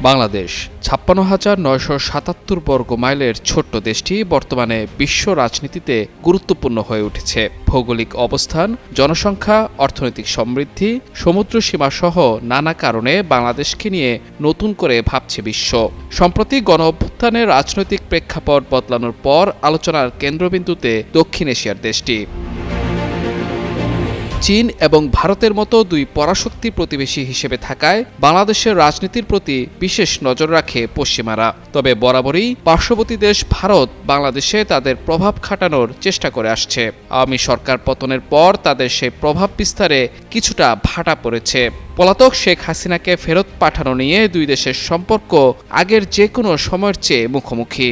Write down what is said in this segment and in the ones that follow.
বাংলাদেশ ৫৬,৯৭৭ বর্গ মাইলের ছোট্ট দেশটি বর্তমানে বিশ্ব রাজনীতিতে গুরুত্বপূর্ণ হয়ে উঠেছে। ভৌগোলিক অবস্থান, জনসংখ্যা, অর্থনৈতিক সমৃদ্ধি, সমুদ্র সীমাসহ নানা কারণে বাংলাদেশকে নিয়ে নতুন করে ভাবছে বিশ্ব। সম্প্রতি গণ-অভ্যুত্থানের রাজনৈতিক প্রেক্ষাপট বদলানোর পর আলোচনার কেন্দ্রবিন্দুতে দক্ষিণ এশিয়ার দেশটি। চীন এবং ভারতের মতো দুই পরাশক্তি প্রতিবেশী হিসেবে থাকায় বাংলাদেশের রাজনীতির প্রতি বিশেষ নজর রাখে পশ্চিমারা। তবে বরাবরই পার্শ্ববর্তী দেশ ভারত বাংলাদেশে তাদের প্রভাব খাটানোর চেষ্টা করে আসছে। আওয়ামী সরকার পতনের পর তাদের সেই প্রভাব বিস্তারে কিছুটা ভাটা পড়েছে। পলাতক শেখ হাসিনাকে ফেরত পাঠানো নিয়ে দুই দেশের সম্পর্ক আগের যে কোনো সময়ের চেয়ে মুখোমুখি।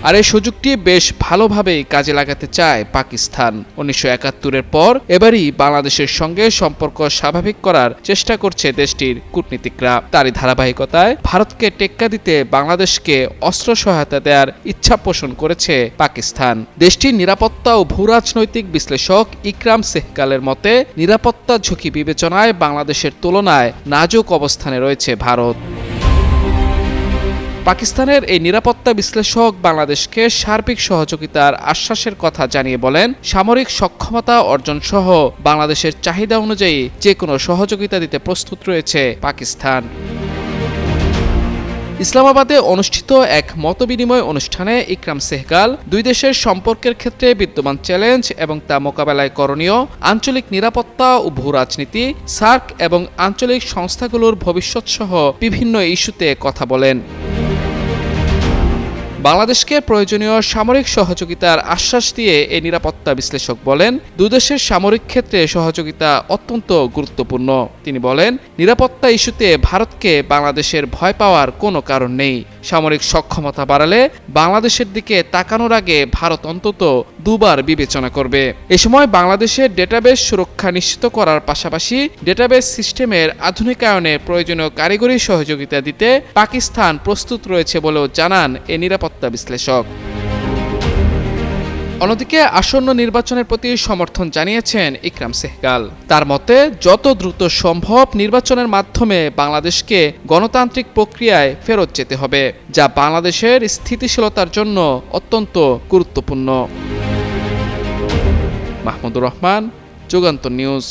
আর এই সুযোগটি বেশ ভালোভাবেই কাজে লাগাতে চায় পাকিস্তান। ১৯৭১-এর পর এবারই বাংলাদেশের সঙ্গে সম্পর্ক স্বাভাবিক করার চেষ্টা করছে দেশটির কূটনীতিকরা। তারই ধারাবাহিকতায় ভারতকে টেক্কা দিতে বাংলাদেশকে অস্ত্র সহায়তা দেওয়ার ইচ্ছা পোষণ করেছে পাকিস্তান। দেশটির নিরাপত্তা ও ভূরাজনৈতিক বিশ্লেষক ইকরাম সেহগালের মতে, নিরাপত্তা ঝুঁকি বিবেচনায় বাংলাদেশের তুলনায় নাজুক অবস্থানে রয়েছে ভারত। পাকিস্তানের এই নিরাপত্তা বিশ্লেষক বাংলাদেশকে সার্বিক সহযোগিতার আশ্বাসের কথা জানিয়ে বলেন, সামরিক সক্ষমতা অর্জনসহ বাংলাদেশের চাহিদা অনুযায়ী যে কোনো সহযোগিতা দিতে প্রস্তুত রয়েছে পাকিস্তান। ইসলামাবাদে অনুষ্ঠিত এক মতবিনিময় অনুষ্ঠানে ইকরাম সেহগাল দুই দেশের সম্পর্কের ক্ষেত্রে বিদ্যমান চ্যালেঞ্জ এবং তা মোকাবেলায় করণীয়, আঞ্চলিক নিরাপত্তা ও ভূরাজনীতি, সার্ক এবং আঞ্চলিক সংস্থাগুলোর ভবিষ্যৎসহ বিভিন্ন ইস্যুতে কথা বলেন। বাংলাদেশকে প্রয়োজনীয় সামরিক সহযোগিতার আশ্বাস দিয়ে এই নিরাপত্তা বিশ্লেষক বলেন, দুদেশের সামরিক ক্ষেত্রে সহযোগিতা অত্যন্ত গুরুত্বপূর্ণ। তিনি বলেন, নিরাপত্তা ইস্যুতে ভারতকে বাংলাদেশের ভয় পাওয়ার কোনো কারণ নেই। সামরিক সক্ষমতা বাড়ালে বাংলাদেশের দিকে তাকানোর আগে ভারত অন্তত দুবার বিবেচনা করবে। এ সময় বাংলাদেশের ডেটাবেস সুরক্ষা নিশ্চিত করার পাশাপাশি ডেটাবেস সিস্টেমের আধুনিকায়নে প্রয়োজনীয় কারিগরি সহযোগিতা দিতে পাকিস্তান প্রস্তুত রয়েছে বলেও জানান এ নিরাপত্তা বিশ্লেষক। অন্যদিকে আসন্ন নির্বাচনের প্রতি সমর্থন জানিয়েছেন ইকরাম সেহগাল। তার মতে, যত দ্রুত সম্ভব নির্বাচনের মাধ্যমে বাংলাদেশকে গণতান্ত্রিক প্রক্রিয়ায় ফেরত যেতে হবে, যা বাংলাদেশের স্থিতিশীলতার জন্য অত্যন্ত গুরুত্বপূর্ণ। মাহমুদুর রহমান, যুগান্তর নিউজ।